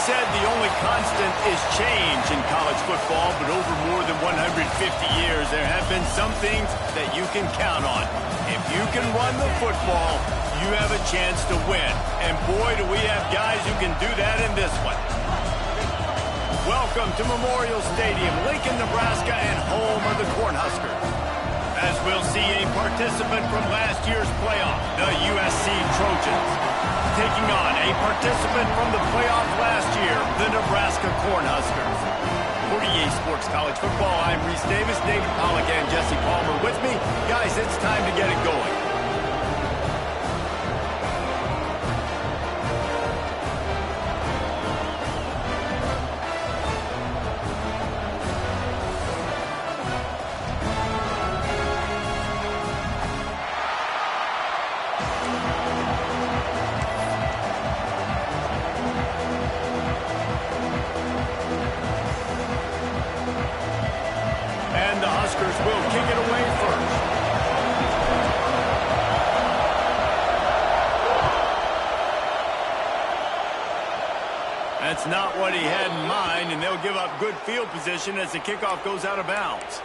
said the only constant is change in college football, but over more than 150 years, there have been some things that you can count on. If you can run the football, you have a chance to win. And boy, do we have guys who can do that in this one. Welcome to Memorial Stadium, Lincoln, Nebraska, and home of the Cornhuskers. As we'll see a participant from last year's playoff, the USC Trojans, taking on a participant from the playoff last year, the Nebraska Cornhuskers. For EA Sports College Football, I'm Reese Davis, David Pollack, and Jesse Palmer with me. Guys, it's time to get it going. And the Huskers will kick it away first. That's not what he had in mind, and they'll give up good field position as the kickoff goes out of bounds.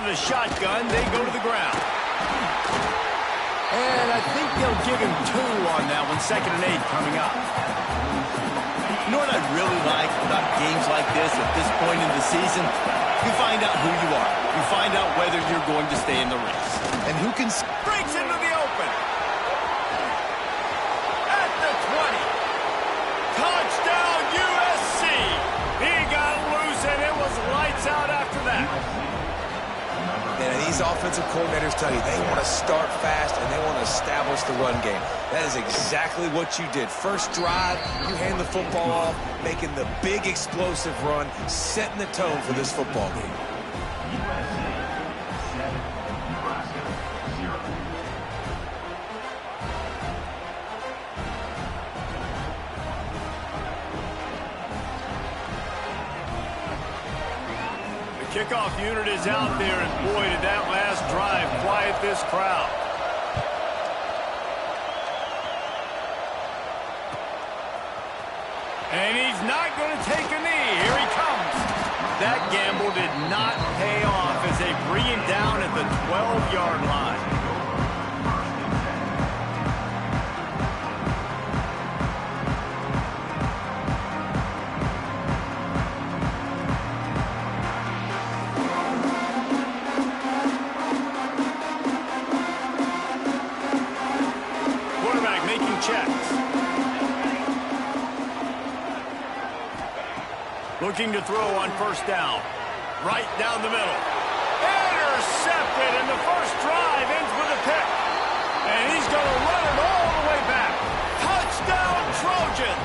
The shotgun, they go to the ground. And I think they'll give him 2 on that one, 2nd and 8 coming up. You know what I really like about games like this at this point in the season? You find out who you are. You find out whether you're going to stay in the race. And who can... Breaks into the open. At the 20. Touchdown, USC. He got loose, and it was lights out after that. And these offensive coordinators tell you they want to start fast and they want to establish the run game. That is exactly what you did. First drive, you hand the football off, making the big explosive run, setting the tone for this football game. Kickoff unit is out there, and boy, did that last drive quiet this crowd. And he's not going to take a knee. Here he comes. That gamble did not pay off as they bring him down at the 12-yard line. Checks. Looking to throw on first down. Right down the middle. Intercepted, and the first drive ends with a pick. And he's going to run it all the way back. Touchdown, Trojans!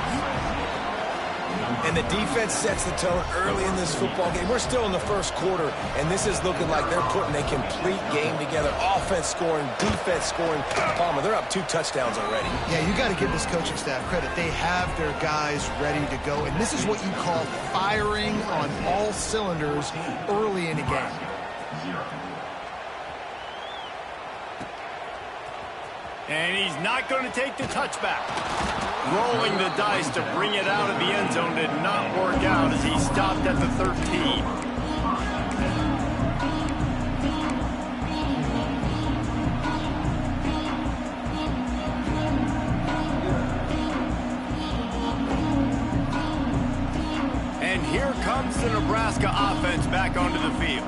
And the defense sets the tone early in this football game. We're still in the first quarter, and this is looking like they're putting a complete game together. Offense scoring, defense scoring. Palmer, they're up 2 touchdowns already. Yeah, you got to give this coaching staff credit. They have their guys ready to go, and this is what you call firing on all cylinders early in a game. And he's not going to take the touchback. Rolling the dice to bring it out of the end zone did not work out as he stopped at the 13. And here comes the Nebraska offense back onto the field.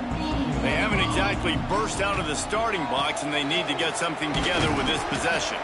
They haven't exactly burst out of the starting blocks, and they need to get something together with this possession.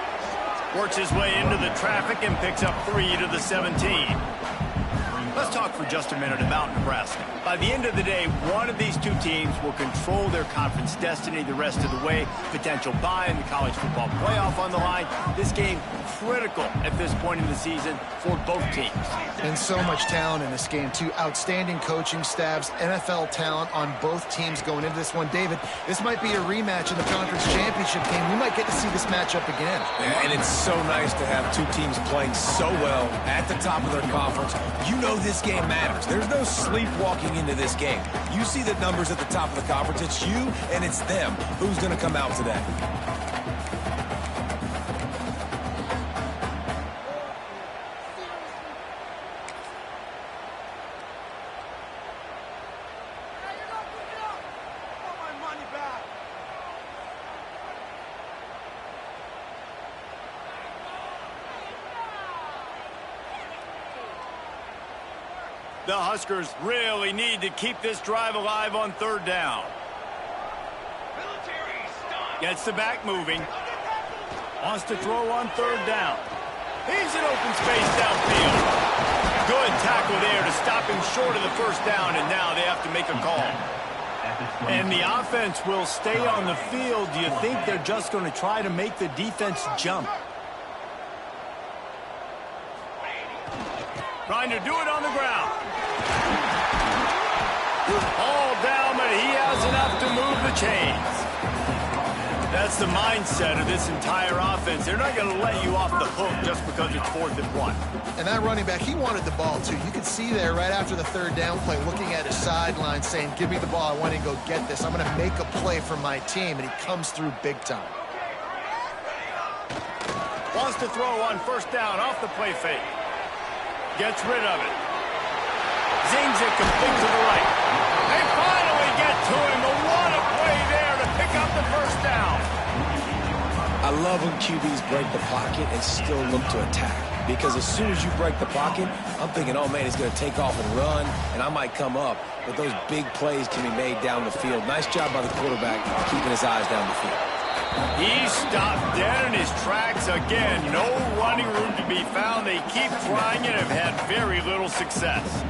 Works his way into the traffic and picks up 3 to the 17. A Let's talk for just a minute about Nebraska. By the end of the day, one of these two teams will control their conference destiny the rest of the way. Potential bye in the college football playoff on the line. This game critical at this point in the season for both teams. And so much talent in this game, too. Outstanding coaching staffs, NFL talent on both teams going into this one. David, this might be a rematch in the conference championship game. We might get to see this matchup again. And it's so nice to have two teams playing so well at the top of their conference. You know this game matters. There's no sleepwalking into this game. You see the numbers at the top of the conference. It's you and it's them. Who's going to come out today? The Huskers really need to keep this drive alive on third down. Gets the back moving. Wants to throw on third down. He's in open space downfield. Good tackle there to stop him short of the first down, and now they have to make a call. And the offense will stay on the field. Do you think they're just going to try to make the defense jump? Trying to do it on the ground. All down, but he has enough to move the chains. That's the mindset of this entire offense. They're not going to let you off the hook just because it's 4th and 1. And that running back, he wanted the ball, too. You could see there right after the third down play, looking at his sideline, saying, give me the ball. I want to go get this. I'm going to make a play for my team. And he comes through big time. Wants to throw on first down off the play fake. Gets rid of it. Zings it complete to the right. They finally get to him. But what a play there to pick up the first down. I love when QBs break the pocket and still look to attack. Because as soon as you break the pocket, I'm thinking, oh, man, he's going to take off and run, and I might come up. But those big plays can be made down the field. Nice job by the quarterback keeping his eyes down the field. He stopped dead in his tracks again. No running room to be found. They keep trying it and have had very little success.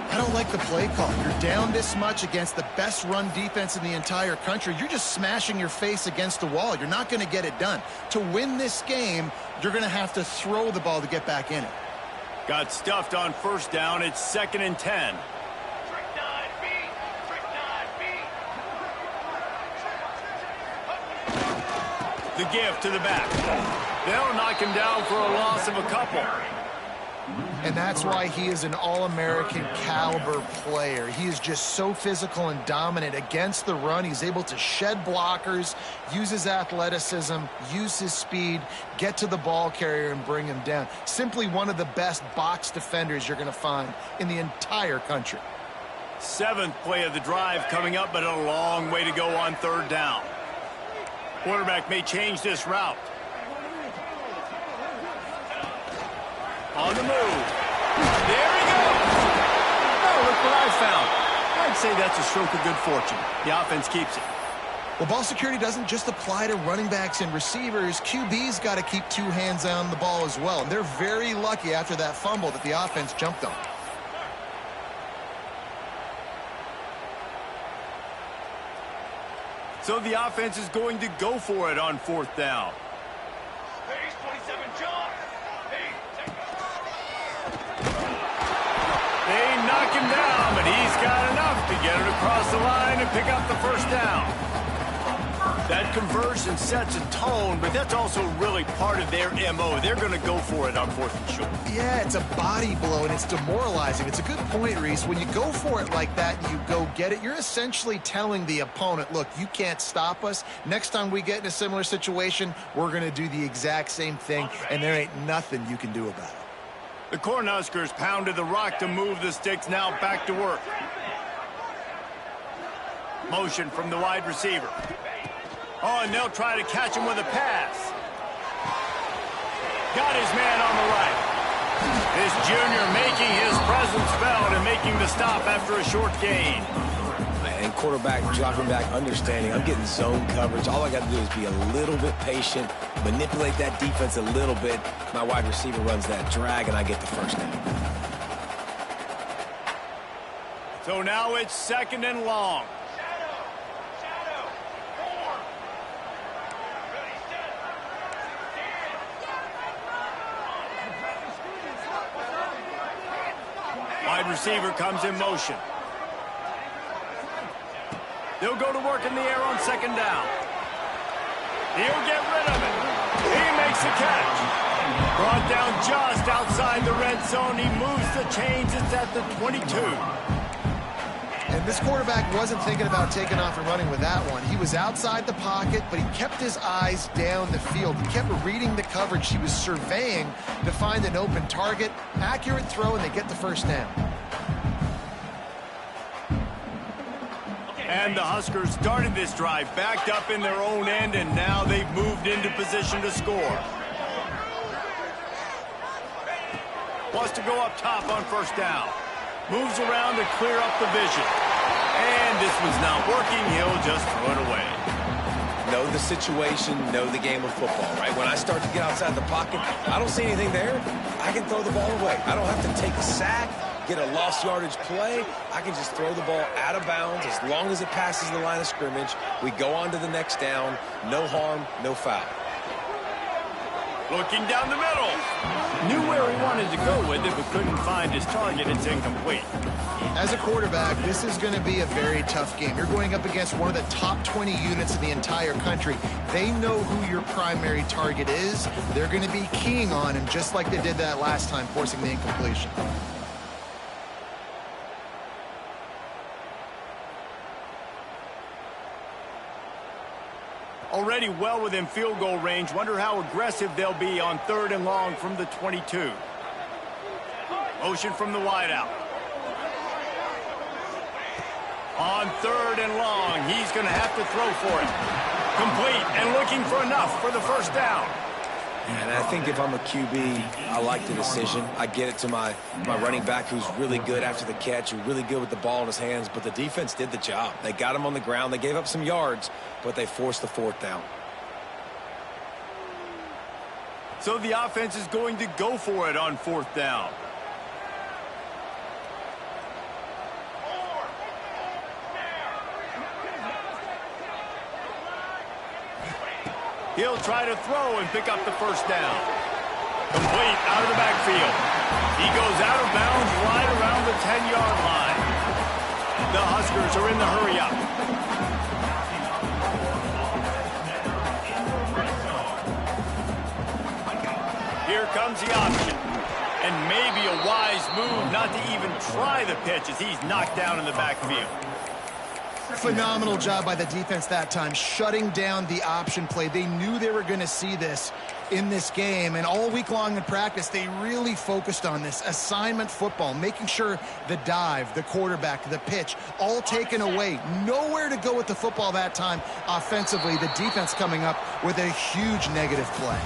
I don't like the play call. You're down this much against the best run defense in the entire country. You're just smashing your face against the wall. You're not going to get it done. To win this game, you're going to have to throw the ball to get back in it. Got stuffed on first down. It's 2nd and 10. The give to the back. They'll knock him down for a loss of a couple. And that's why he is an All-American caliber player. He is just so physical and dominant against the run. He's able to shed blockers, use his athleticism, use his speed, get to the ball carrier and bring him down. Simply one of the best box defenders you're going to find in the entire country. 7th play of the drive coming up, but a long way to go on third down. Quarterback may change this route. On the move. There he goes. Oh, look what I found. I'd say that's a stroke of good fortune. The offense keeps it. Well, ball security doesn't just apply to running backs and receivers. QB's got to keep 2 hands on the ball as well. And they're very lucky after that fumble that the offense jumped on. So the offense is going to go for it on 4th down. They knock him down, but he's got enough to get it across the line and pick up the first down. That conversion sets a tone, but that's also really part of their MO. They're going to go for it on 4th and short. Yeah, it's a body blow, and it's demoralizing. It's a good point, Reese. When you go for it like that and you go get it, you're essentially telling the opponent, look, you can't stop us. Next time we get in a similar situation, we're going to do the exact same thing, and there ain't nothing you can do about it. The Cornhuskers pounded the rock to move the sticks, now back to work. Motion from the wide receiver. Oh, and they'll try to catch him with a pass. Got his man on the right. This junior making his presence felt and making the stop after a short gain. And quarterback dropping back, understanding, I'm getting zone coverage. All I got to do is be a little bit patient, manipulate that defense a little bit. My wide receiver runs that drag, and I get the first down. So now it's 2nd and long. Wide receiver comes in motion. They'll go to work in the air on 2nd down. He'll get rid of it. He makes the catch. Brought down just outside the red zone. He moves the chains. It's at the 22. And this quarterback wasn't thinking about taking off and running with that one. He was outside the pocket, but he kept his eyes down the field. He kept reading the coverage. He was surveying to find an open target. Accurate throw, and they get the first down. And the Huskers started this drive backed up in their own end, and now they've moved into position to score. Wants to go up top on 1st down. Moves around to clear up the vision. And this was not working. He'll just throw it away. Know the situation, know the game of football, right? When I start to get outside the pocket, I don't see anything there. I can throw the ball away. I don't have to take a sack, get a lost yardage play. I can just throw the ball out of bounds as long as it passes the line of scrimmage. We go on to the next down. No harm, no foul. Looking down the middle. Knew where he wanted to go with it, but couldn't find his target. It's incomplete. As a quarterback, this is going to be a very tough game. You're going up against one of the top 20 units in the entire country. They know who your primary target is. They're going to be keying on him, just like they did that last time, forcing the incompletion. Already well within field goal range. Wonder how aggressive they'll be on 3rd and long from the 22. Motion from the wideout. On 3rd and long, he's going to have to throw for it. Complete and looking for enough for the 1st down. And I think if I'm a QB, I like the decision. I get it to my running back who's really good after the catch, who's really good with the ball in his hands, but the defense did the job. They got him on the ground. They gave up some yards, but they forced the 4th down. So the offense is going to go for it on 4th down. He'll try to throw and pick up the 1st down. Complete out of the backfield. He goes out of bounds right around the 10-yard line. The Huskers are in the hurry-up. Here comes the option. And maybe a wise move not to even try the pitch as he's knocked down in the backfield. Phenomenal job by the defense that time, shutting down the option play. They knew they were going to see this in this game, and all week long in practice, they really focused on this assignment football, making sure the dive, the quarterback, the pitch, all taken away. Nowhere to go with the football that time offensively. The defense coming up with a huge negative play.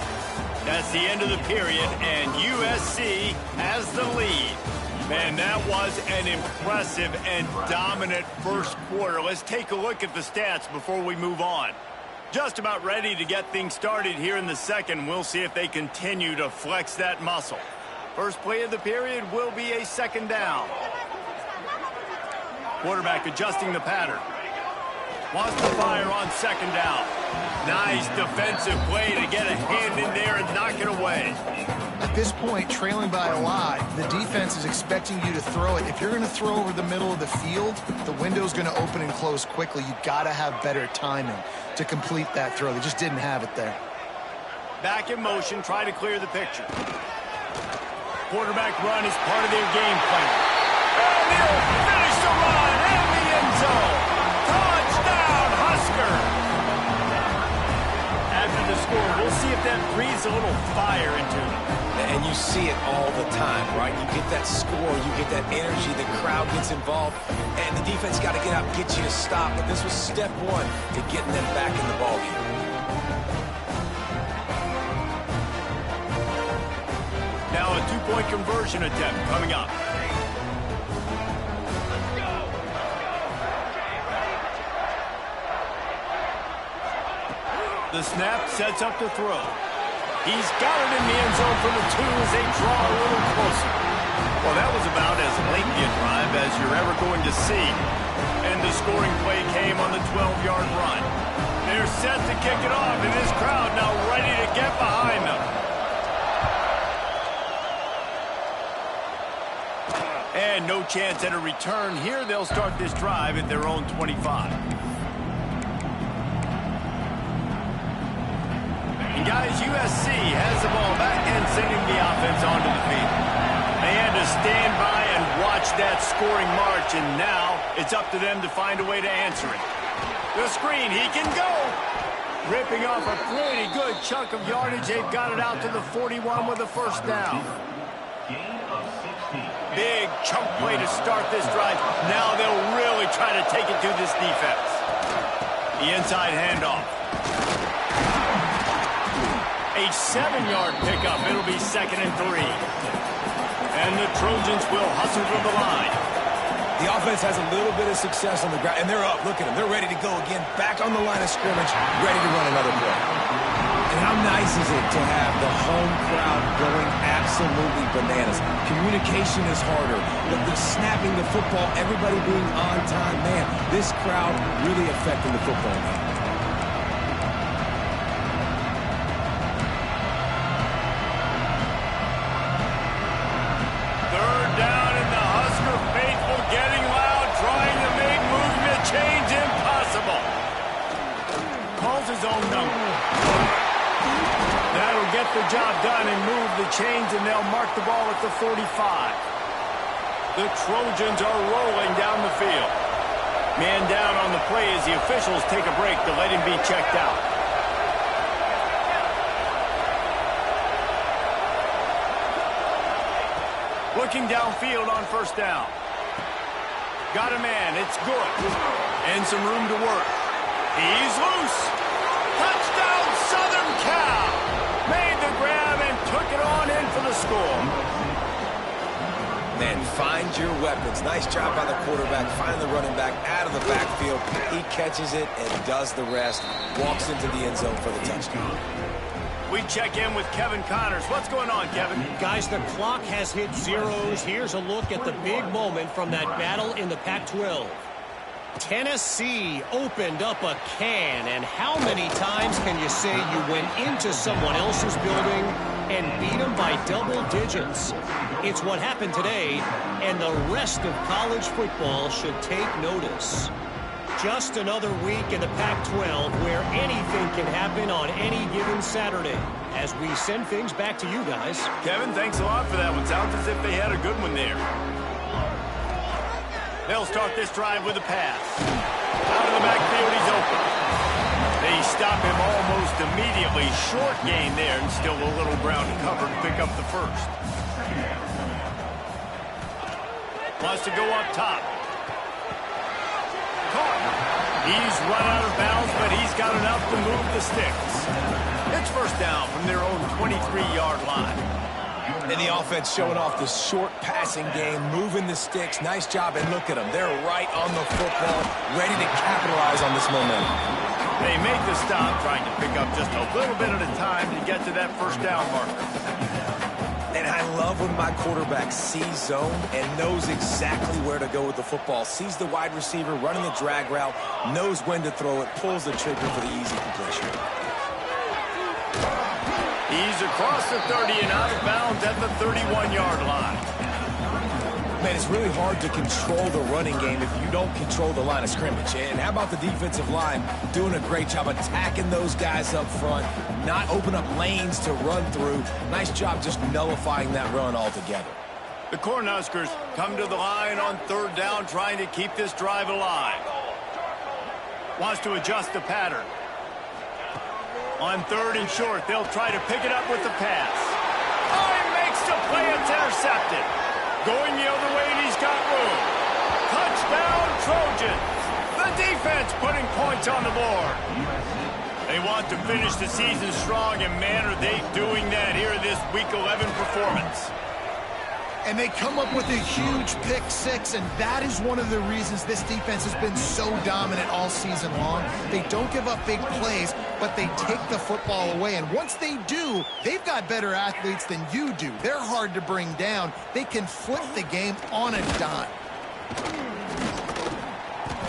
That's the end of the period, and USC has the lead. Man, that was an impressive and dominant 1st quarter. Let's take a look at the stats before we move on. Just about ready to get things started here in the 2nd. We'll see if they continue to flex that muscle. First play of the period will be a 2nd down. Quarterback adjusting the pattern. Wants to fire on 2nd down. Nice defensive play to get a hand in there and knock it away. At this point, trailing by a lot, the defense is expecting you to throw it. If you're going to throw over the middle of the field, the window's going to open and close quickly. You've got to have better timing to complete that throw. They just didn't have it there. Back in motion, try to clear the picture. Quarterback run is part of their game plan. And he'll finish the run in the end zone. Touchdown, Husker! After the score, we'll see if that breathes a little fire into them. And you see it all the time, right? You get that score, you get that energy, the crowd gets involved, and the defense got to get out and get you to stop. But this was step 1 to getting them back in the ballgame. Now a 2-point conversion attempt coming up. The snap sets up the throw. He's got it in the end zone for the 2 as they draw a little closer. Well, that was about as lengthy a drive as you're ever going to see. And the scoring play came on the 12-yard run. They're set to kick it off, and this crowd now ready to get behind them. And no chance at a return here. They'll start this drive at their own 25. And guys, USC has the ball back and sending the offense onto the field. They had to stand by and watch that scoring march, and now it's up to them to find a way to answer it. The screen, he can go. Ripping off a pretty good chunk of yardage. They've got it out to the 41 with a first down. Big chunk play to start this drive. Now they'll really try to take it to this defense. The inside handoff. A 7-yard pickup. It'll be 2nd and 3. And the Trojans will hustle from the line. The offense has a little bit of success on the ground, and they're up. Look at them. They're ready to go again. Back on the line of scrimmage, ready to run another play. And how nice is it to have the home crowd going absolutely bananas? Communication is harder. The snapping the football, everybody being on time. Man, this crowd really affecting the football game. That'll get the job done and move the chains, and they'll mark the ball at the 45. The Trojans are rolling down the field. Man down on the play as the officials take a break to let him be checked out. Looking downfield on first down. Got a man. It's good. And some room to work. He's loose. Touchdown, Southern Cal. Made the grab and took it on in for the score. Man, find your weapons. Nice job by the quarterback. Find the running back out of the backfield. He catches it and does the rest. Walks into the end zone for the touchdown. We check in with Kevin Connors. What's going on, Kevin? Guys, the clock has hit zeros. Here's a look at the big moment from that battle in the Pac-12. Tennessee opened up a can, and how many times can you say you went into someone else's building and beat them by double digits? It's what happened today, and the rest of college football should take notice. Just another week in the Pac-12 where anything can happen on any given Saturday. As we send things back to you guys. Kevin, thanks a lot for that one. Sounds as if they had a good one there. They'll start this drive with a pass. Out of the backfield, he's open. They stop him almost immediately. Short gain there, and still a little ground to cover to pick up the first. Wants to go up top. Caught. He's run out of bounds, but he's got enough to move the sticks. It's first down from their own 23-yard line. And the offense showing off the short passing game, moving the sticks. Nice job, and look at them. They're right on the football, ready to capitalize on this momentum. They make the stop, trying to pick up just a little bit at a time to get to that first down marker. And I love when my quarterback sees zone and knows exactly where to go with the football. Sees the wide receiver running the drag route, knows when to throw it, pulls the trigger for the easy completion. He's across the 30 and out of bounds at the 31-yard line. Man, it's really hard to control the running game if you don't control the line of scrimmage. And how about the defensive line doing a great job attacking those guys up front, not open up lanes to run through. Nice job just nullifying that run altogether. The Cornhuskers come to the line on third down, trying to keep this drive alive. Wants to adjust the pattern. On third and short, they'll try to pick it up with the pass. Oh, he makes the play. It's intercepted. Going the other way, and he's got room. Touchdown, Trojans. The defense putting points on the board. They want to finish the season strong, and man, are they doing that here in this Week 11 performance. And they come up with a huge pick six, and that is one of the reasons this defense has been so dominant all season long. They don't give up big plays, but they take the football away. And once they do, they've got better athletes than you do. They're hard to bring down. They can flip the game on a dime.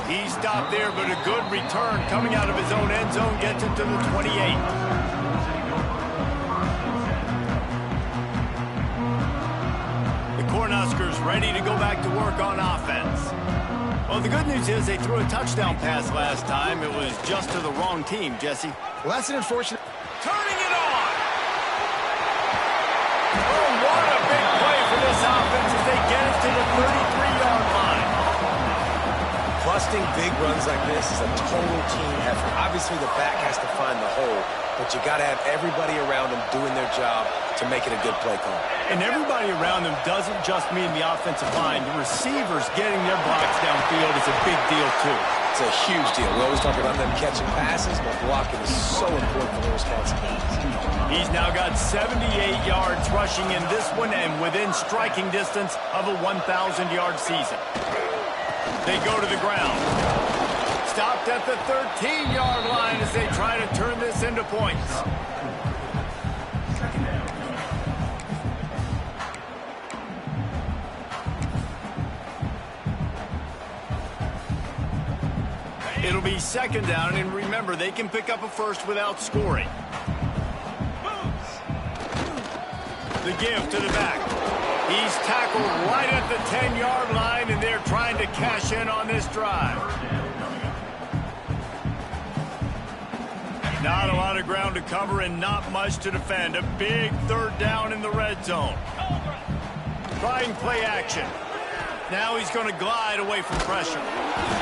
He stopped there, but a good return coming out of his own end zone gets it to the 28. Cornhuskers ready to go back to work on offense. Well, the good news is they threw a touchdown pass last time. It was just to the wrong team, Jesse. Well, that's an unfortunate... Turning it on! Oh, what a big play for this offense as they get it to the 33-yard line. Busting big runs like this is a total team effort. Obviously, the back has to find the hole, but you got to have everybody around them doing their job to make it a good play call. And everybody around them doesn't just mean the offensive line. The receivers getting their blocks downfield is a big deal, too. It's a huge deal. We always talk about them catching passes, but blocking is so important for their responsibilities. He's now got 78 yards rushing in this one and within striking distance of a 1,000-yard season. They go to the ground. Stopped at the 13-yard line as they try to turn this into points. It'll be second down, and remember, they can pick up a first without scoring. The give to the back. He's tackled right at the 10-yard line, and they're trying to cash in on this drive. Not a lot of ground to cover and not much to defend. A big third down in the red zone. Trying play action. Now he's going to glide away from pressure.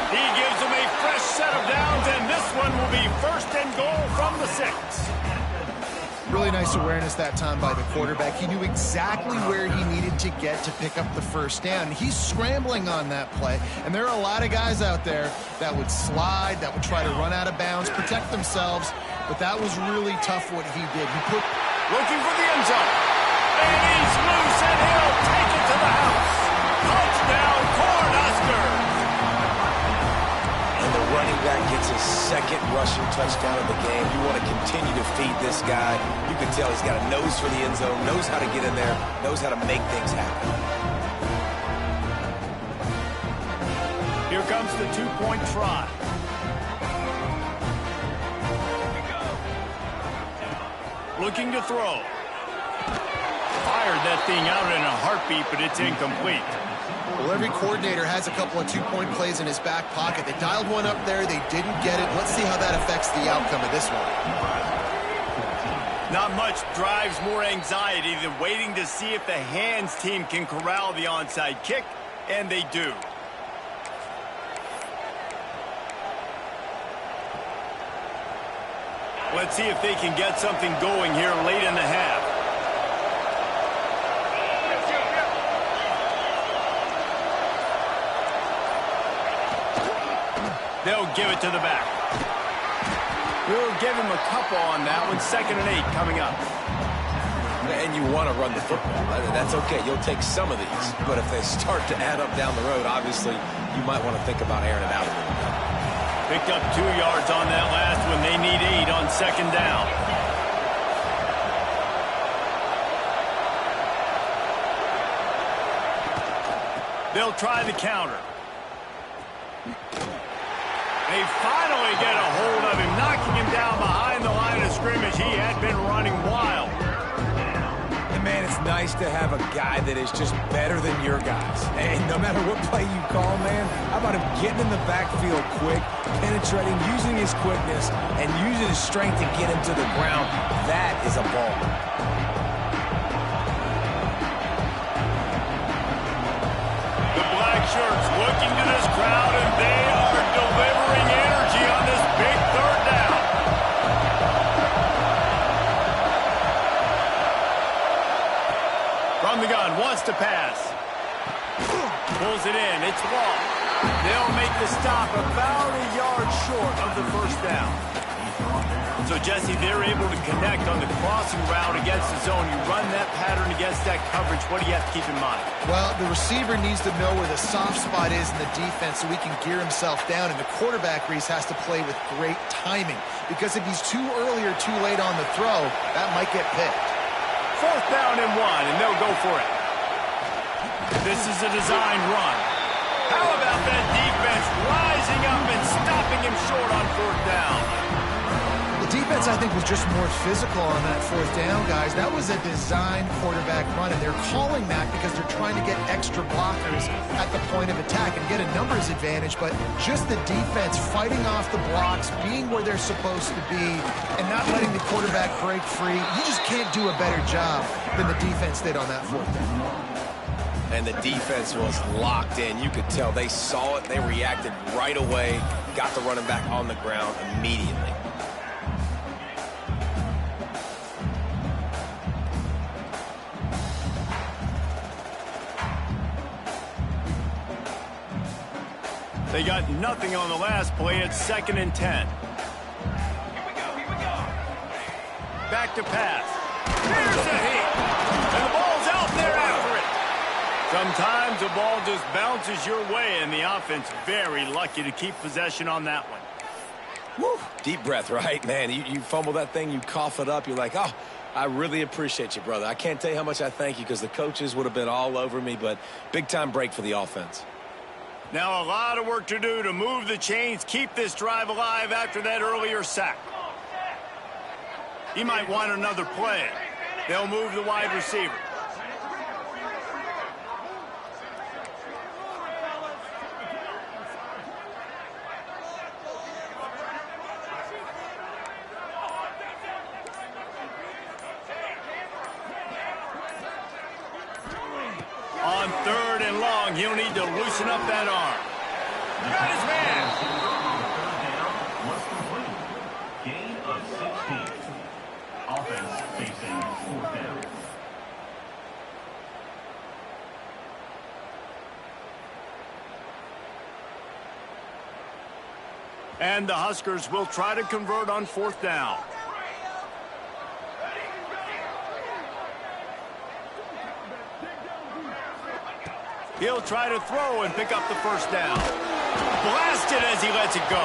He gives them a fresh set of downs, and this one will be first and goal from the 6. Really nice awareness that time by the quarterback. He knew exactly where he needed to get to pick up the first down. He's scrambling on that play, and there are a lot of guys out there that would slide, that would try to run out of bounds, protect themselves, but that was really tough what he did. He put... Looking for the end zone. And he's loose, and he'll take it to the house. Touchdown, Cornhuskers! And the running back gets his second rushing touchdown of the game. You want to continue to feed this guy. You can tell he's got a nose for the end zone, knows how to get in there, knows how to make things happen. Here comes the two-point try. Looking to throw. Fired that thing out in a heartbeat, but it's incomplete. Well, every coordinator has a couple of two-point plays in his back pocket. They dialed one up there. They didn't get it. Let's see how that affects the outcome of this one. Not much drives more anxiety than waiting to see if the hands team can corral the onside kick, and they do. Let's see if they can get something going here late in the half. They'll give it to the back. We'll give him a couple on that one. 2nd and 8 coming up. And you want to run the football. That's okay. You'll take some of these. But if they start to add up down the road, obviously, you might want to think about airing it out a little bit. Picked up 2 yards on that last one. They need 8 on 2nd down. They'll try the counter. They finally get a hold of him, knocking him down behind the line of scrimmage. He had been running wild. And, man, it's nice to have a guy that is just better than your guys. And no matter what play you call, man, how about him getting in the backfield quick, penetrating, using his quickness, and using his strength to get him to the ground. That is a ball. The black shirts looking to this crowd, and they are delivering energy on this big third down. From the gun, wants to pass. Pulls it in, it's long. They'll make the stop about a yard short of the first down. So, Jesse, they're able to connect on the crossing route against the zone. You run that pattern against that coverage. What do you have to keep in mind? Well, the receiver needs to know where the soft spot is in the defense so he can gear himself down. And the quarterback, Reese, has to play with great timing. Because if he's too early or too late on the throw, that might get picked. 4th down and 1, and they'll go for it. This is a design run. How about that defense rising up and stopping him short on 4th down? The defense, I think, was just more physical on that 4th down, guys. That was a design quarterback run, and they're calling that because they're trying to get extra blockers at the point of attack and get a numbers advantage, but just the defense fighting off the blocks, being where they're supposed to be, and not letting the quarterback break free. You just can't do a better job than the defense did on that 4th down. And the defense was locked in. You could tell they saw it. They reacted right away, got the running back on the ground immediately. They got nothing on the last play. It's 2nd and 10. Back to pass. Here's a hit. And the ball's out there after it. Sometimes the ball just bounces your way, and the offense very lucky to keep possession on that one. Woo. Deep breath, right? Man, you fumble that thing, you cough it up, you're like, oh, I really appreciate you, brother. I can't tell you how much I thank you because the coaches would have been all over me, but big-time break for the offense. Now a lot of work to do to move the chains, keep this drive alive after that earlier sack. He might want another play. They'll move the wide receiver. On 3rd and long, he'll need to loosen up that arm. Got his man. Gain of 16. Offense facing 4th down. And the Huskers will try to convert on 4th down. He'll try to throw and pick up the 1st down. Blasted as he lets it go.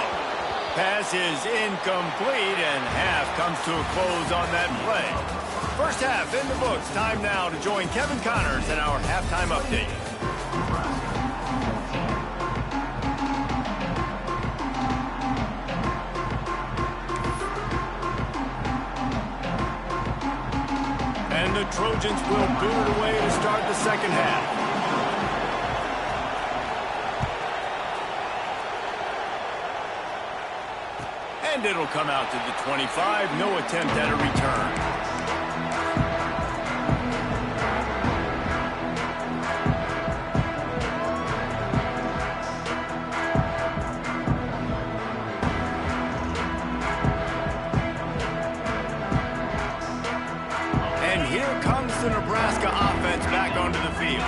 Pass is incomplete, and half comes to a close on that play. 1st half in the books. Time now to join Kevin Connors in our halftime update. And the Trojans will boot it away to start the 2nd half. And it'll come out to the 25. No attempt at a return. And here comes the Nebraska offense back onto the field.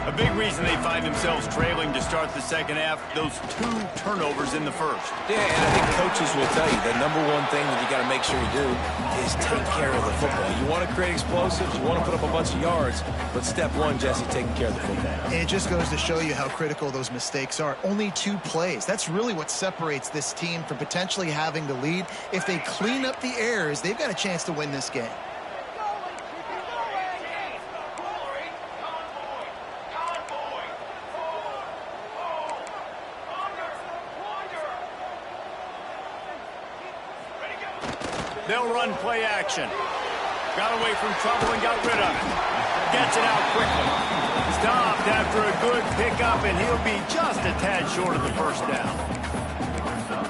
A big reason they find themselves trailing to start the 2nd half, those 2 turnovers in the 1st. Yeah, and I think coaches will tell you the number one thing that you got to make sure you do is take care of the football. You want to create explosives, you want to put up a bunch of yards, but step 1, Jesse, taking care of the football. It just goes to show you how critical those mistakes are. Only 2 plays. That's really what separates this team from potentially having the lead. If they clean up the errors, they've got a chance to win this game. They'll run play action. Got away from trouble and got rid of it. Gets it out quickly. Stopped after a good pickup, and he'll be just a tad short of the 1st down.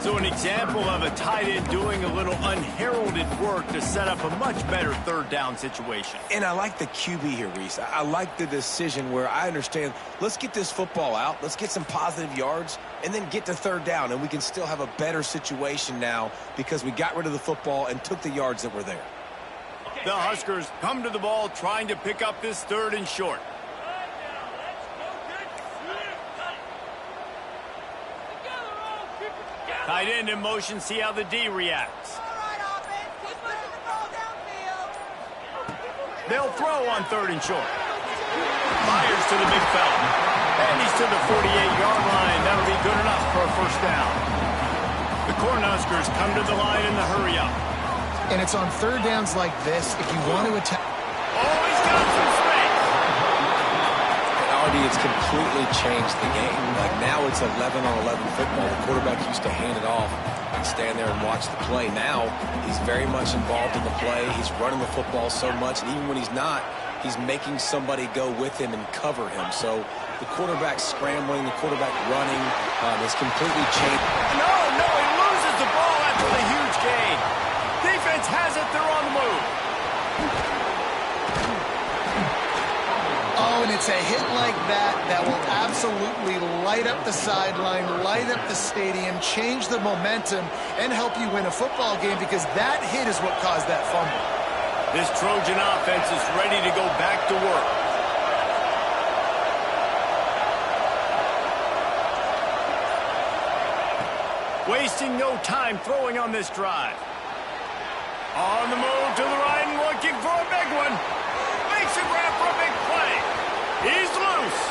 So an example of a tight end doing a little unheralded work to set up a much better 3rd down situation. And I like the QB here, Reese. I like the decision where I understand, let's get this football out, let's get some positive yards, and then get to 3rd down, and we can still have a better situation now because we got rid of the football and took the yards that were there. The Huskers come to the ball trying to pick up this 3rd and short. Tight end in motion, see how the D reacts. They'll throw on 3rd and short. Fires to the big fella. And he's to the 48-yard line. That'll be good enough for a first down. The Cornhuskers come to the line in the hurry-up. And it's on 3rd downs like this if you want to attack. Oh, he's got some space. And already it's completely changed the game. Like now it's 11-on-11 football. The quarterback used to hand it off and stand there and watch the play. Now he's very much involved in the play. He's running the football so much, and even when he's not, he's making somebody go with him and cover him. So the quarterback scrambling, the quarterback running has completely changed. No, he loses the ball after the huge gain. Defense has it. They're on the move. Oh, and it's a hit like that will absolutely light up the sideline, light up the stadium, change the momentum, and help you win a football game because that hit is what caused that fumble. This Trojan offense is ready to go back to work. Wasting no time throwing on this drive. On the move to the right and looking for a big one. Makes a grab for a big play. He's loose.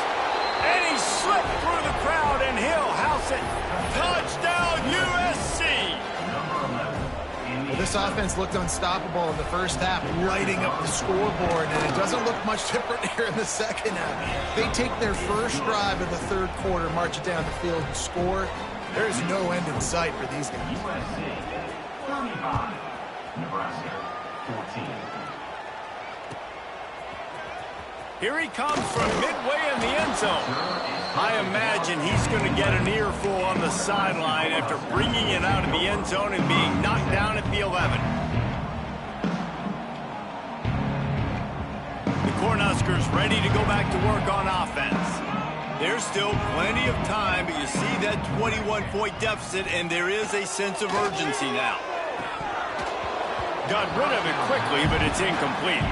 And he slipped through the crowd and he'll house it. Touchdown USC. Well, this offense looked unstoppable in the first half, lighting up the scoreboard, and it doesn't look much different here in the second half. They take their first drive of the 3rd quarter, march it down the field and score. There's no end in sight for these guys. USC 35, Nebraska 14. Here he comes from midway in the end zone. I imagine he's going to get an earful on the sideline after bringing it out of the end zone and being knocked down at the 11. The Cornhuskers ready to go back to work on offense. There's still plenty of time, but you see that 21-point deficit, and there is a sense of urgency now. Got rid of it quickly, but it's incomplete.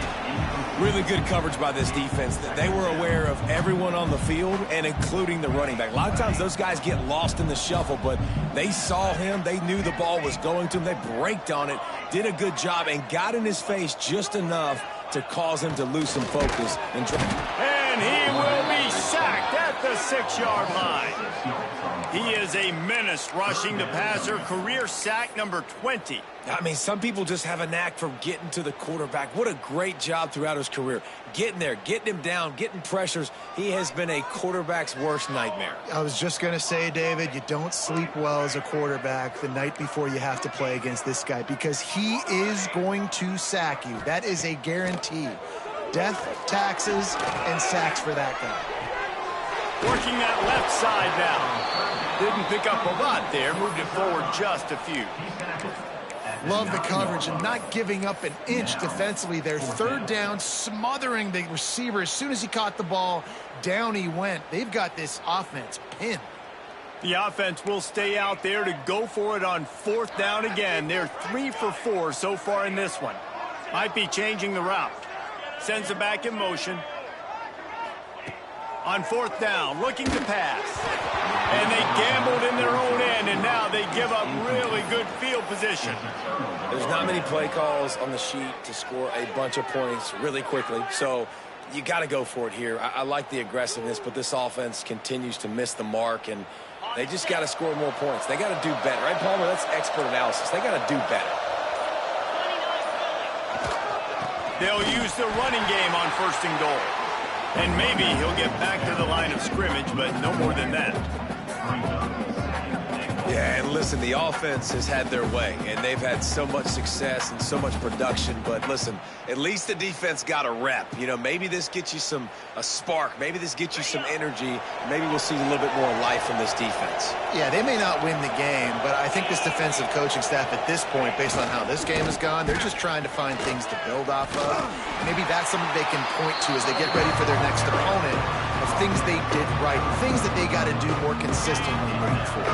Really good coverage by this defense. They were aware of everyone on the field and including the running back. A lot of times those guys get lost in the shuffle, but they saw him. They knew the ball was going to him. They braked on it, did a good job, and got in his face just enough to cause him to lose some focus. And he will be sacked at the 6-yard line. He is a menace rushing the passer. Career sack number 20. I mean, some people just have a knack for getting to the quarterback. What a great job throughout his career. Getting there, getting him down, getting pressures. He has been a quarterback's worst nightmare. I was just going to say, David, you don't sleep well as a quarterback the night before you have to play against this guy because he is going to sack you. That is a guarantee. Death, taxes, and sacks for that guy. Working that left side now. Didn't pick up a lot there. Moved it forward just a few. Love the coverage and not giving up an inch defensively there. 3rd down, smothering the receiver. As soon as he caught the ball, down he went. They've got this offense pinned. The offense will stay out there to go for it on 4th down again. They're 3 for 4 so far in this one. Might be changing the route. Sends it back in motion. On 4th down, looking to pass. And they gambled in their own end, and now they give up really good field position. There's not many play calls on the sheet to score a bunch of points really quickly, so you got to go for it here. I like the aggressiveness, but this offense continues to miss the mark, and they just got to score more points. They got to do better. Right, Palmer? That's expert analysis. They got to do better. They'll use the running game on 1st and goal. And maybe he'll get back to the line of scrimmage, but no more than that. Yeah, and listen, the offense has had their way, and they've had so much success and so much production. But listen, at least the defense got a rep. You know, maybe this gets you a spark. Maybe this gets you some energy. Maybe we'll see a little bit more life from this defense. Yeah, they may not win the game, but I think this defensive coaching staff at this point, based on how this game has gone, they're just trying to find things to build off of. Maybe that's something they can point to as they get ready for their next opponent of things they did right, things that they got to do more consistently moving forward.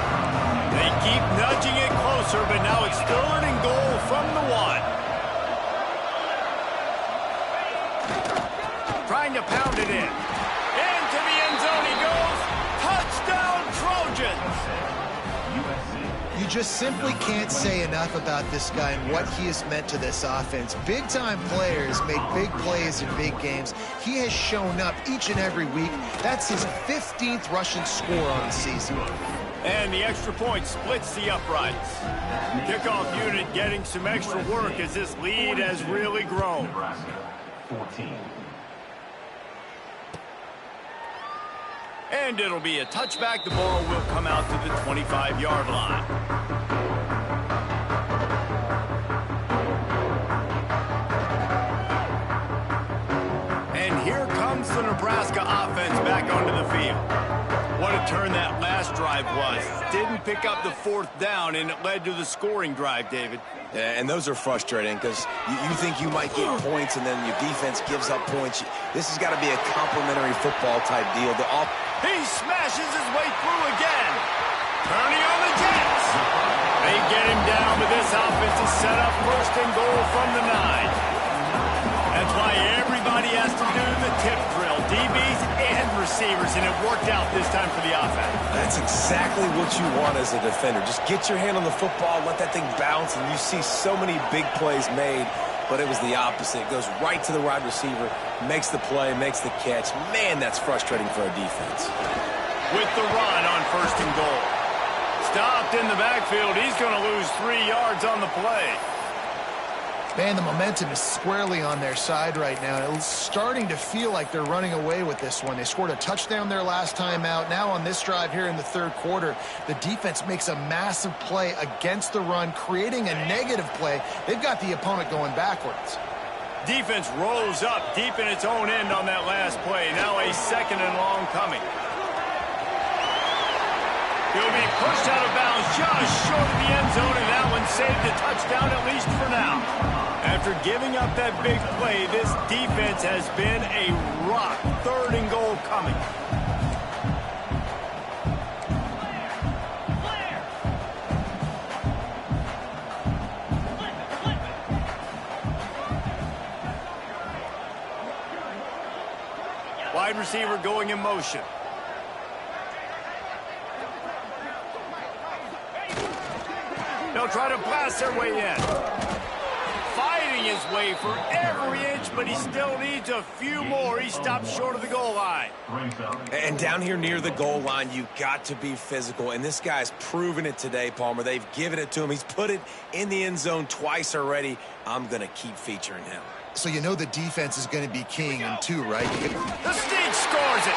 They keep nudging it closer, but now it's 3rd and goal from the 1. Trying to pound it in. Into the end zone he goes. Touchdown, Trojans! You just simply can't say enough about this guy and what he has meant to this offense. Big-time players make big plays in big games. He has shown up each and every week. That's his 15th rushing score on the season. And the extra point splits the uprights. Kickoff unit getting some extra work as this lead has really grown. Nebraska, 14. And it'll be a touchback. The ball will come out to the 25-yard line. And here comes the Nebraska offense back onto the field. What a turn that last drive was. Didn't pick up the fourth down, and it led to the scoring drive, David. Yeah, and those are frustrating because you think you might get points and then your defense gives up points. This has got to be a complimentary football type deal. He smashes his way through again. Turning on the Jets. They get him down, but this offense is set up first and goal from the 9. That's why everybody has to do the tip drill, DBs and receivers, and it worked out this time for the offense. That's exactly what you want as a defender. Just get your hand on the football, let that thing bounce, and you see so many big plays made, but it was the opposite. It goes right to the wide receiver, makes the play, makes the catch. Man, that's frustrating for a defense. With the run on first and goal. Stopped in the backfield. He's going to lose 3 yards on the play. Man, the momentum is squarely on their side right now. It's starting to feel like they're running away with this one. They scored a touchdown their last time out. Now on this drive here in the third quarter, the defense makes a massive play against the run, creating a negative play. They've got the opponent going backwards. Defense rolls up deep in its own end on that last play. Now a second and long coming. He'll be pushed out of bounds just short of the end zone, and that one saved a touchdown at least for now. After giving up that big play, this defense has been a rock. Third and goal coming. Wide receiver going in motion. They'll try to blast their way in. Fighting his way for every inch, but he still needs a few more. He stopped short of the goal line. And down here near the goal line, you got to be physical. And this guy's proven it today, Palmer. They've given it to him. He's put it in the end zone twice already. I'm going to keep featuring him. So you know the defense is going to be keying in too, right? The Steed scores it.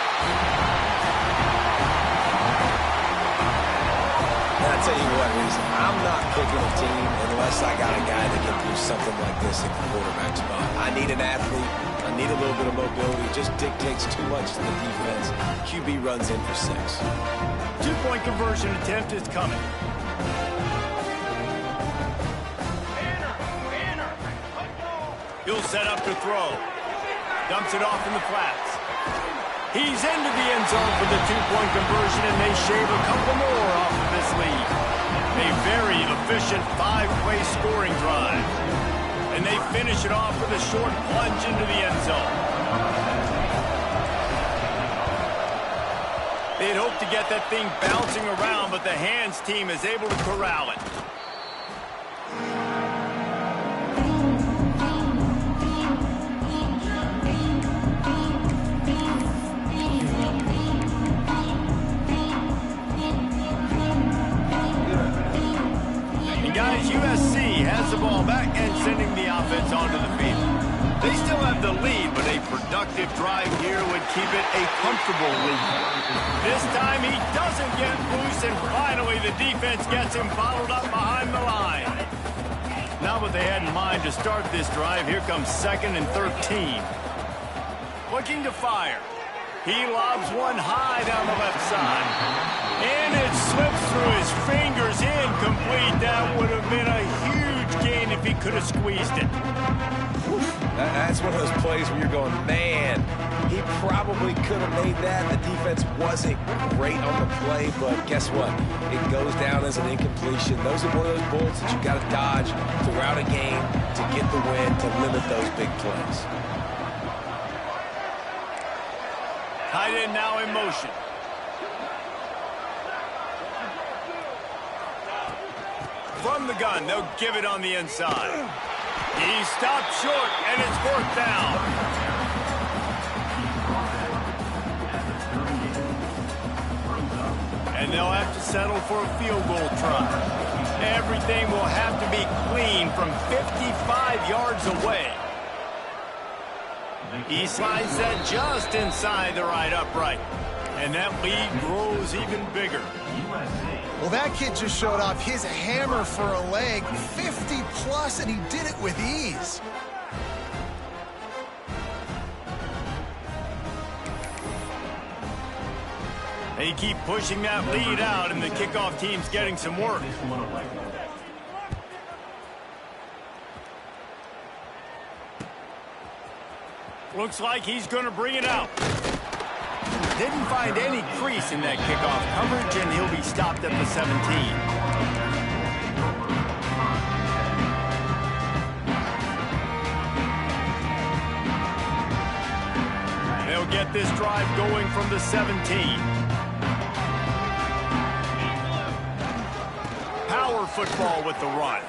I'll tell you what, Reese, I'm not picking a team unless I got a guy that can do something like this at the quarterback spot. I need an athlete. I need a little bit of mobility. It just dictates too much to the defense. QB runs in for 6. 2-point conversion attempt is coming. He'll set up to throw. Dumps it off in the flats. He's into the end zone for the 2-point conversion, and they shave a couple more off of this lead. A very efficient 5-play scoring drive. And they finish it off with a short plunge into the end zone. They'd hoped to get that thing bouncing around, but the hands team is able to corral it. Guys, USC has the ball back and sending the offense onto the field. They still have the lead, but a productive drive here would keep it a comfortable lead. This time he doesn't get loose, and finally the defense gets him bottled up behind the line. Not what they had in mind to start this drive. Here comes 2nd and 13. Looking to fire. He lobs one high down the left side. And it slips through his fingers, incomplete. That would have been a huge gain if he could have squeezed it. That's one of those plays where you're going, man, he probably could have made that. The defense wasn't great on the play, but guess what? It goes down as an incompletion. Those are one of those bullets that you got to dodge throughout a game to get the win, to limit those big plays. Tight end now in motion. from the gun. They'll give it on the inside. He stopped short, and it's 4th down. And they'll have to settle for a field goal try. Everything will have to be clean from 55 yards away. He slides that just inside the right upright. And that lead grows even bigger. Well, that kid just showed off his hammer for a leg, 50-plus, and he did it with ease. They keep pushing that lead out, and the kickoff team's getting some work. Looks like he's going to bring it out. Didn't find any crease in that kickoff coverage, and he'll be stopped at the 17. They'll get this drive going from the 17. Power football with the run.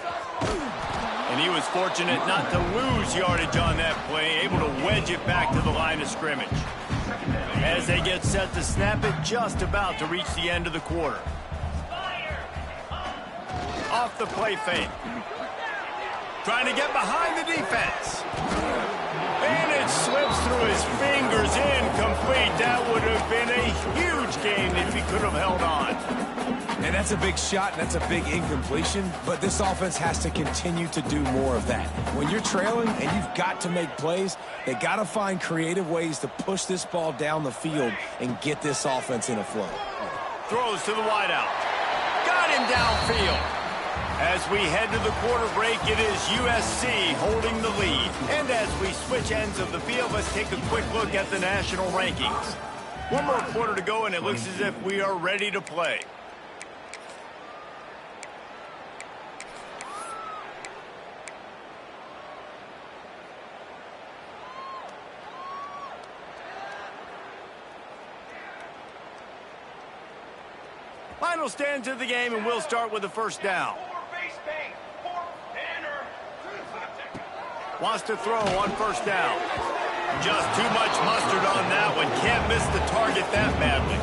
And he was fortunate not to lose yardage on that play, able to wedge it back to the line of scrimmage. As they get set to snap it, just about to reach the end of the quarter. Off the play fake. Trying to get behind the defense. And it slips through his fingers, incomplete. That would have been a huge gain if he could have held on. And that's a big shot, and that's a big incompletion, but this offense has to continue to do more of that. When you're trailing and you've got to make plays, they got to find creative ways to push this ball down the field and get this offense in a flow. Throws to the wideout. Got him downfield. As we head to the quarter break, it is USC holding the lead. And as we switch ends of the field, let's take a quick look at the national rankings. One more quarter to go, and it looks as if we are ready to play. Final stands of the game, and we'll start with the first down. Wants to throw on first down. Just too much mustard on that one. Can't miss the target that badly.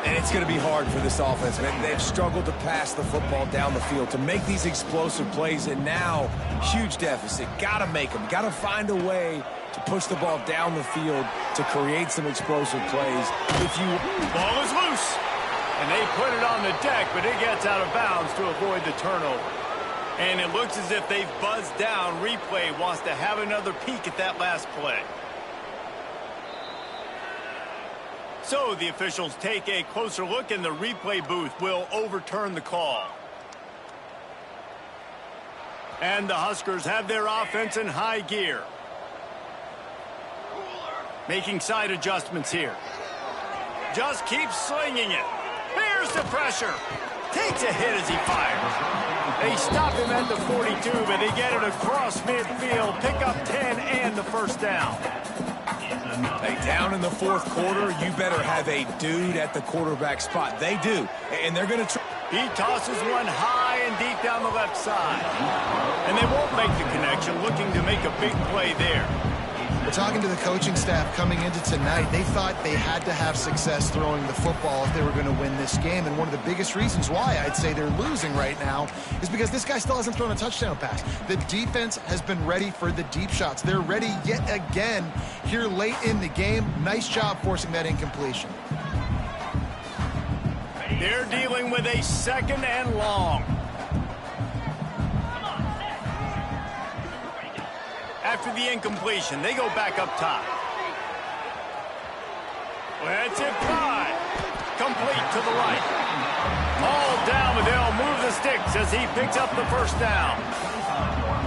And it's going to be hard for this offense, man. They've struggled to pass the football down the field, to make these explosive plays, and now, huge deficit. Got to make them. Got to find a way to push the ball down the field to create some explosive plays. Ball is loose. And they put it on the deck, but it gets out of bounds to avoid the turnover. And it looks as if they've buzzed down. Replay wants to have another peek at that last play. So the officials take a closer look, and the replay booth will overturn the call. And the Huskers have their offense in high gear. Making side adjustments here. Just keeps slinging it. Here's the pressure. Takes a hit as he fires. They stop him at the 42, but they get it across midfield. Pick up 10 and the first down. Hey, down in the fourth quarter, you better have a dude at the quarterback spot. They do, and they're going to try. He tosses one high and deep down the left side. And they won't make the connection, looking to make a big play there. We're talking to the coaching staff coming into tonight. They thought they had to have success throwing the football if they were going to win this game. And one of the biggest reasons why I'd say they're losing right now is because this guy still hasn't thrown a touchdown pass. The defense has been ready for the deep shots. They're ready yet again here late in the game. Nice job forcing that incompletion. They're dealing with a second and long. After the incompletion, they go back up top. Let's it fly. Complete to the right. All down, but they'll move the sticks as he picks up the first down.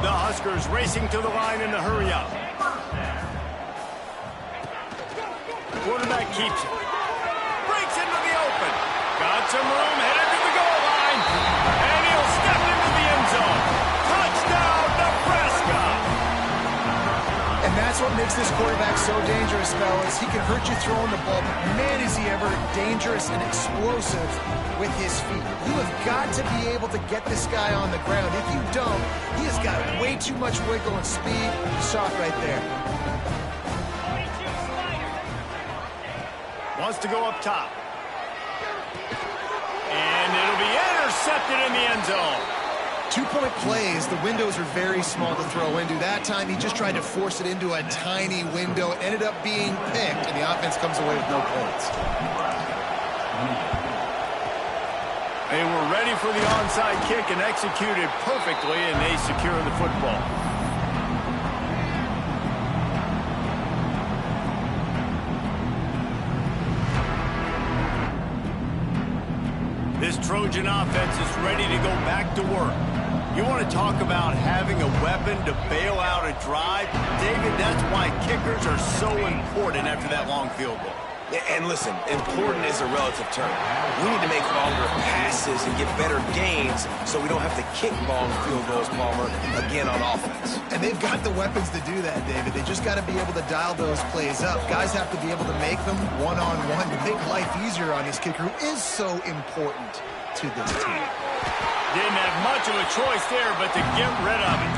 The Huskers racing to the line in the hurry up. Quarterback keeps it. Breaks into the open. Got some room, headed to the goal line. And he'll step into the end zone. Touchdown, Nebraska! And that's what makes this quarterback so dangerous, fellas. He can hurt you throwing the ball, but man, is he ever dangerous and explosive with his feet. You have got to be able to get this guy on the ground. If you don't, he has got way too much wiggle and speed. Shot right there. Wants to go up top. And it'll be intercepted in the end zone. 2-point plays, the windows are very small to throw into. That time, he just tried to force it into a tiny window. Ended up being picked, and the offense comes away with no points. They were ready for the onside kick and executed perfectly, and they secure the football. This Trojan offense is ready to go back to work. You want to talk about having a weapon to bail out a drive? David, that's why kickers are so important after that long field goal. And listen, important is a relative term. We need to make longer passes and get better gains so we don't have to kick long field goals, Palmer, again on offense. And they've got the weapons to do that, David. They just got to be able to dial those plays up. Guys have to be able to make them one-on-one to make life easier on his kicker, who is so important to this team. Didn't have much of a choice there, but to get rid of it.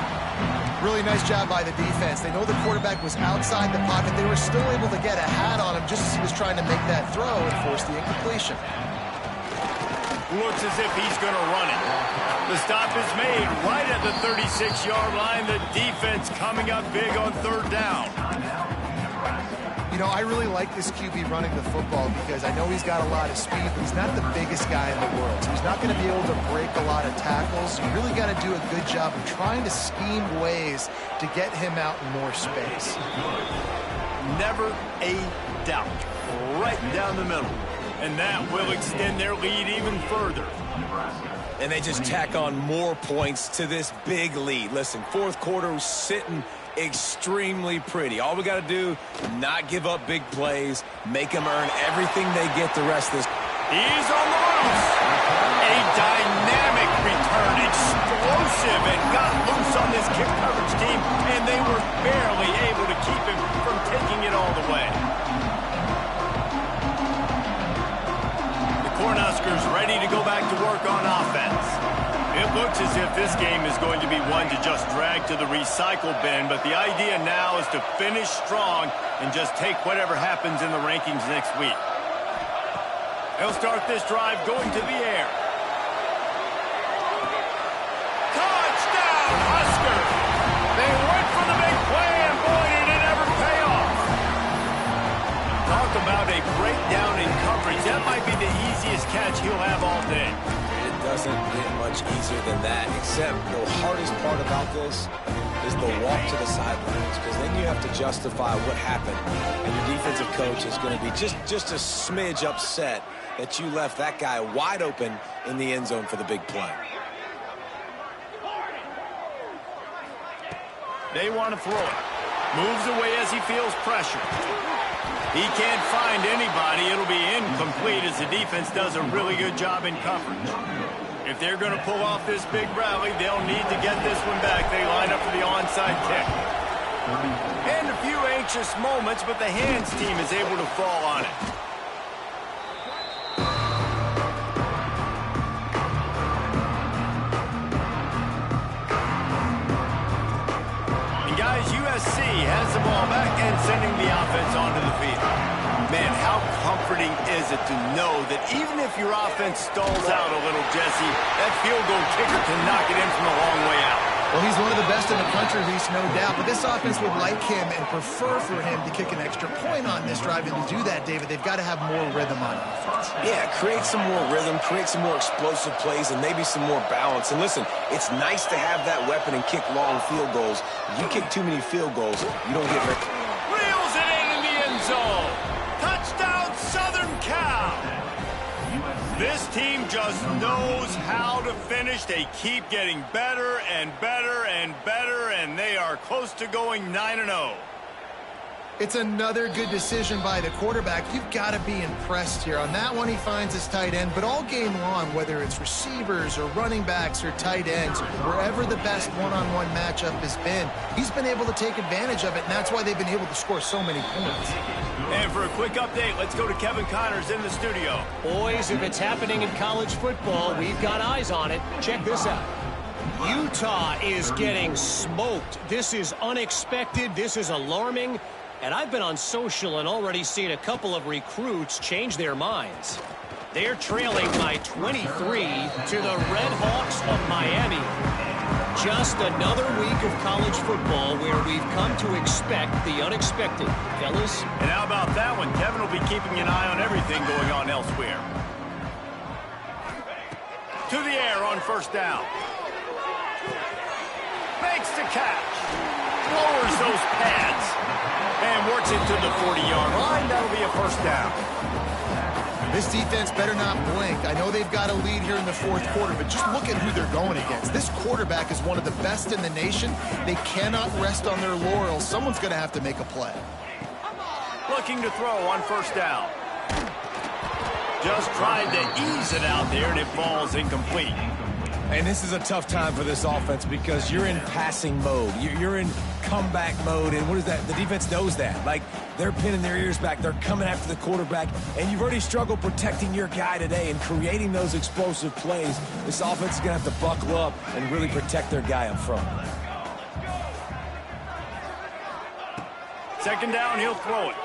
Really nice job by the defense. They know the quarterback was outside the pocket. They were still able to get a hat on him just as he was trying to make that throw and force the incompletion. Looks as if he's going to run it. The stop is made right at the 36-yard line. The defense coming up big on third down. You know, I really like this QB running the football because I know he's got a lot of speed, but he's not the biggest guy in the world. So he's not going to be able to break a lot of tackles. You really got to do a good job of trying to scheme ways to get him out in more space. Never a doubt. Right down the middle. And that will extend their lead even further. And they just tack on more points to this big lead. Listen, fourth quarter was sitting extremely pretty. All we got to do, not give up big plays, make them earn everything they get the rest of this. He's on the loose. A dynamic return, explosive, and got loose on this kick coverage team, and they were barely able to keep him from taking it all the way. The Cornhuskers ready to go back to work on offense. It looks as if this game is going to be one to just drag to the recycle bin, but the idea now is to finish strong and just take whatever happens in the rankings next week. They'll start this drive going to the air. Touchdown, Husker! They went for the big play, and boy, did it ever pay off. Talk about a breakdown in coverage. That might be the easiest catch he'll have all day. Doesn't get much easier than that, except the hardest part about this is the walk to the sidelines, because then you have to justify what happened, and your defensive coach is going to be just a smidge upset that you left that guy wide open in the end zone for the big play. They want to throw it. Moves away as he feels pressure. He can't find anybody. It'll be incomplete as the defense does a really good job in coverage. If they're going to pull off this big rally, they'll need to get this one back. They line up for the onside kick. And a few anxious moments, but the hands team is able to fall on it. And guys, USC has the ball back and sending the offense onto the field. Man, how comforting is it to know that even if your offense stalls out a little, Jesse, that field goal kicker can knock it in from a long way out. Well, he's one of the best in the country, Reese, no doubt. But this offense would like him and prefer for him to kick an extra point on this drive. And to do that, David, they've got to have more rhythm on offense. Yeah, create some more rhythm, create some more explosive plays, and maybe some more balance. And listen, it's nice to have that weapon and kick long field goals. If you kick too many field goals, you don't get hurt. Reels it in the end zone. Touchdown, Southern Cal. This team just knows how to finish. They keep getting better and better and better, and they are close to going 9-0. It's another good decision by the quarterback. You've got to be impressed here. On that one, he finds his tight end, but all game long, whether it's receivers or running backs or tight ends, wherever the best one-on-one matchup has been, he's been able to take advantage of it, and that's why they've been able to score so many points. And for a quick update, let's go to Kevin Connors in the studio. Boys, if it's happening in college football, we've got eyes on it. Check this out. Utah is getting smoked. This is unexpected. This is alarming. And I've been on social and already seen a couple of recruits change their minds. They're trailing by 23 to the Red Hawks of Miami. Just another week of college football where we've come to expect the unexpected. Fellas? And how about that one? Kevin will be keeping an eye on everything going on elsewhere. To the air on first down. Makes the catch. Lowers those pads. And works it to the 40-yard line. That'll be a first down. This defense better not blink. I know they've got a lead here in the fourth quarter, but just look at who they're going against. This quarterback is one of the best in the nation. They cannot rest on their laurels. Someone's going to have to make a play. Looking to throw on first down. Just tried to ease it out there, and it falls incomplete. And this is a tough time for this offense because you're in passing mode. You're in comeback mode, and what is that? The defense knows that. Like, they're pinning their ears back. They're coming after the quarterback, and you've already struggled protecting your guy today and creating those explosive plays. This offense is going to have to buckle up and really protect their guy up front. Second down, he'll throw it.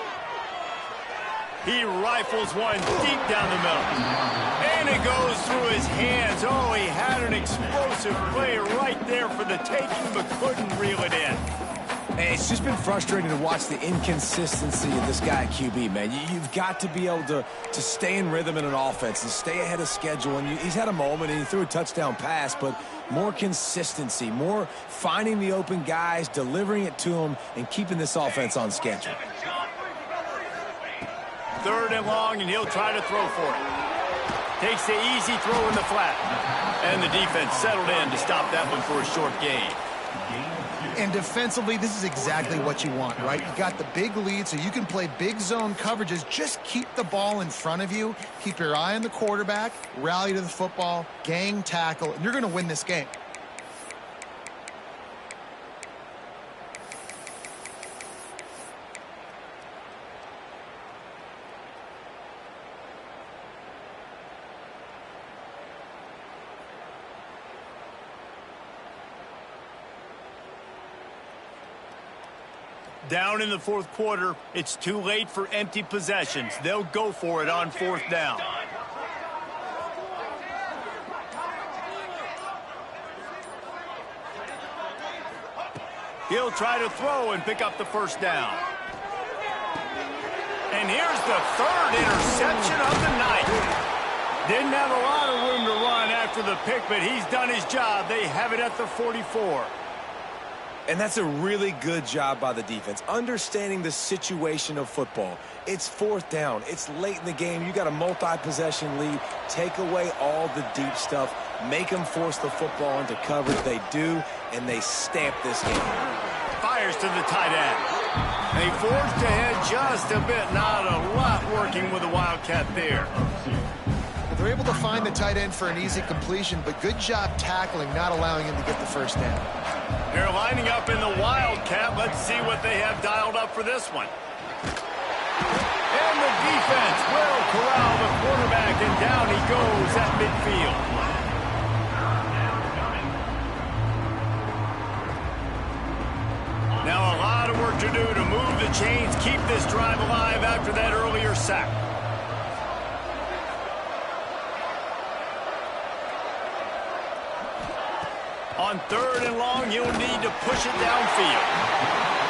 He rifles one deep down the middle. And it goes through his hands. Oh, he had an explosive play right there for the taking, but couldn't reel it in. Hey, it's just been frustrating to watch the inconsistency of this guy at QB, man. You've got to be able to stay in rhythm in an offense and stay ahead of schedule. And he's had a moment, and he threw a touchdown pass, but more consistency, more finding the open guys, delivering it to them, and keeping this offense on schedule. Third and long, and he'll try to throw for it. Takes the easy throw in the flat. And the defense settled in to stop that one for a short gain. And defensively, this is exactly what you want, right? You got the big lead, so you can play big zone coverages. Just keep the ball in front of you. Keep your eye on the quarterback. Rally to the football. Gang tackle. And you're going to win this game. Down in the fourth quarter, it's too late for empty possessions. They'll go for it on fourth down. He'll try to throw and pick up the first down. And here's the third interception of the night. Didn't have a lot of room to run after the pick, but he's done his job. They have it at the 44. And that's a really good job by the defense, understanding the situation of football. It's fourth down. It's late in the game. You got a multi-possession lead. Take away all the deep stuff. Make them force the football into coverage. They do, and they stamp this game. Fires to the tight end. They forged ahead just a bit. Not a lot working with the Wildcat there. They're able to find the tight end for an easy completion, but good job tackling, not allowing him to get the first down. They're lining up in the Wildcat. Let's see what they have dialed up for this one. And the defense will corral the quarterback, and down he goes at midfield. Now a lot of work to do to move the chains, keep this drive alive after that earlier sack. On third and long, he'll need to push it downfield.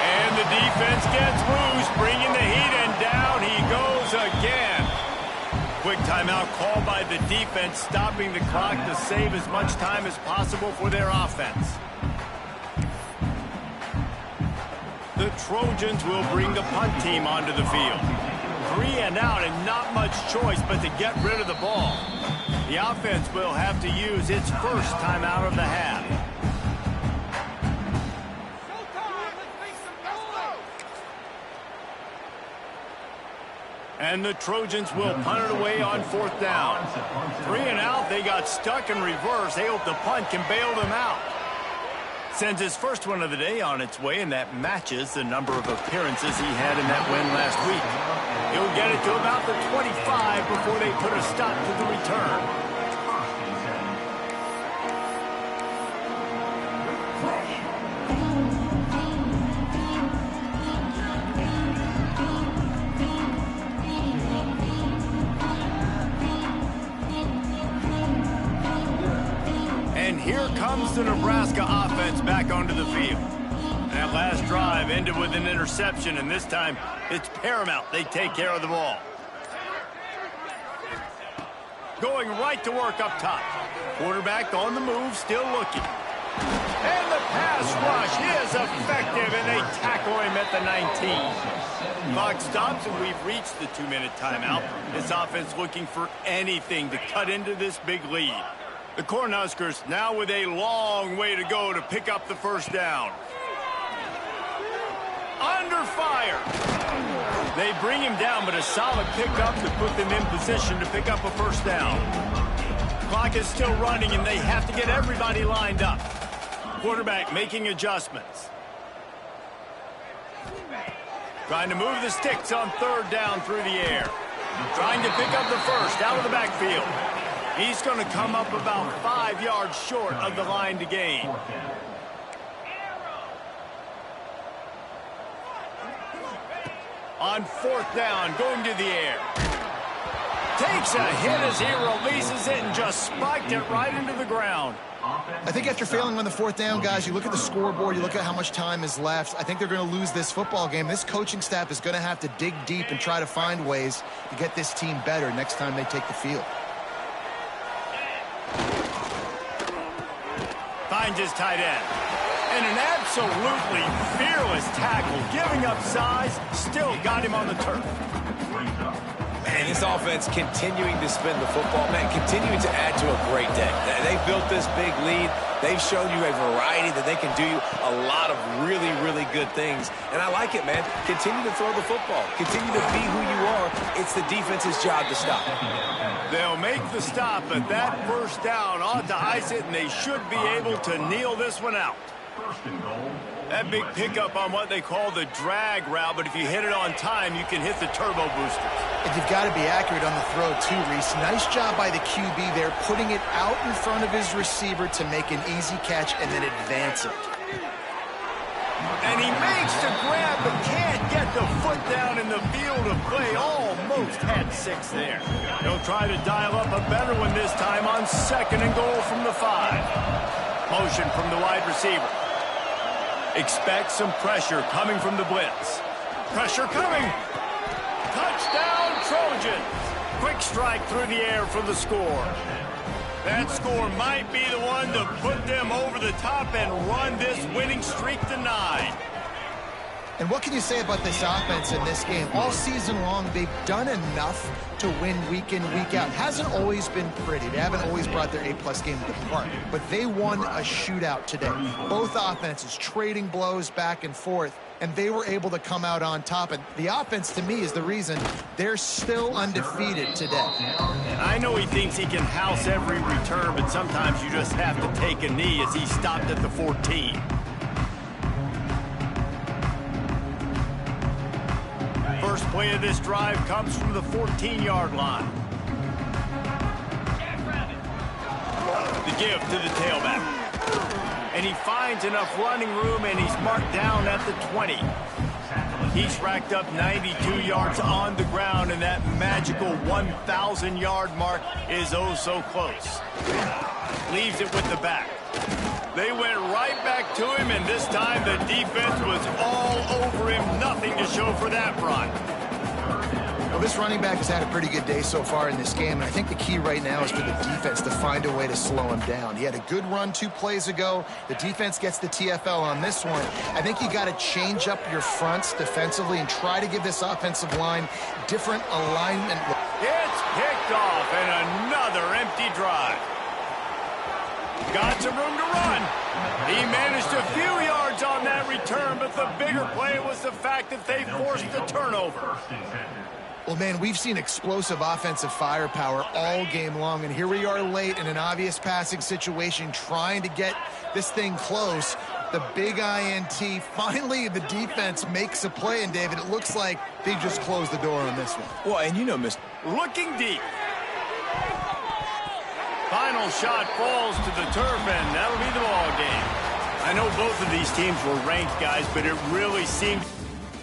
And the defense gets loose, bringing the heat, and down he goes again. Quick timeout called by the defense, stopping the clock to save as much time as possible for their offense. The Trojans will bring the punt team onto the field. 3 and out, and not much choice but to get rid of the ball. The offense will have to use its first timeout of the half. And the Trojans will punt it away on 4th down. 3 and out, they got stuck in reverse. They hope the punt can bail them out. Sends his first one of the day on its way, and that matches the number of appearances he had in that win last week. He'll get it to about the 25 before they put a stop to the return. Here comes the Nebraska offense back onto the field. That last drive ended with an interception, and this time it's paramount they take care of the ball. Going right to work up top. Quarterback on the move, still looking. And the pass rush is effective, and they tackle him at the 19. Clock stops, and we've reached the 2-minute timeout. This offense looking for anything to cut into this big lead. The Cornhuskers now with a long way to go to pick up the first down. Under fire. They bring him down, but a solid pickup to put them in position to pick up a first down. Clock is still running, and they have to get everybody lined up. Quarterback making adjustments. Trying to move the sticks on 3rd down through the air. Trying to pick up the first out of the backfield. He's going to come up about 5 yards short of the line to gain. On 4th down, going to the air. Takes a hit as he releases it and just spiked it right into the ground. I think after failing on the 4th down, guys, you look at the scoreboard, you look at how much time is left. I think they're going to lose this football game. This coaching staff is going to have to dig deep and try to find ways to get this team better next time they take the field. Finds his tight end. And an absolutely fearless tackle, giving up size, still got him on the turf. Man, this offense continuing to spin the football, man, continuing to add to a great day. They built this big lead. They've shown you a variety that they can do a lot of really, really good things. And I like it, man. Continue to throw the football. Continue to be who you are. It's the defense's job to stop. They'll make the stop, but that first down ought to ice it, and they should be able to kneel this one out. That big pickup on what they call the drag route, but if you hit it on time, you can hit the turbo boosters. And you've got to be accurate on the throw, too, Reese. Nice job by the QB there, putting it out in front of his receiver to make an easy catch and then advance it. And he makes the grab, but can't get the foot down in the field of play. Almost had 6 there. He'll try to dial up a better one this time on 2nd and goal from the 5. Motion from the wide receiver. Expect some pressure coming from the blitz. Pressure coming. Touchdown, Trojans. Quick strike through the air for the score. That score might be the one to put them over the top and run this winning streak to 9. And what can you say about this offense in this game? All season long, they've done enough to win week in, week out. Hasn't always been pretty. They haven't always brought their A-plus game to the park. But they won a shootout today. Both offenses trading blows back and forth, and they were able to come out on top. And the offense, to me, is the reason they're still undefeated today. I know he thinks he can house every return, but sometimes you just have to take a knee as he stopped at the 14. First play of this drive comes from the 14-yard line. The give to the tailback. And he finds enough running room, and he's marked down at the 20. He's racked up 92 yards on the ground, and that magical 1,000-yard mark is oh so close. Leaves it with the back. They went right back to him, and this time the defense was all over him. Nothing to show for that run. Well, this running back has had a pretty good day so far in this game, and I think the key right now is for the defense to find a way to slow him down. He had a good run 2 plays ago. The defense gets the TFL on this one. I think you got to change up your fronts defensively and try to give this offensive line different alignment. It's picked off, and another empty drive. Got some room to run. He managed a few yards on that return, but the bigger play was the fact that they forced the turnover. Well, man, we've seen explosive offensive firepower all game long, and here we are late in an obvious passing situation trying to get this thing close. The big INT. Finally, the defense makes a play, and David, it looks like they just closed the door on this one. Well, and you know, Mr. Looking deep. Final shot falls to the turf, and that'll be the ball game. I know both of these teams were ranked, guys, but it really seemed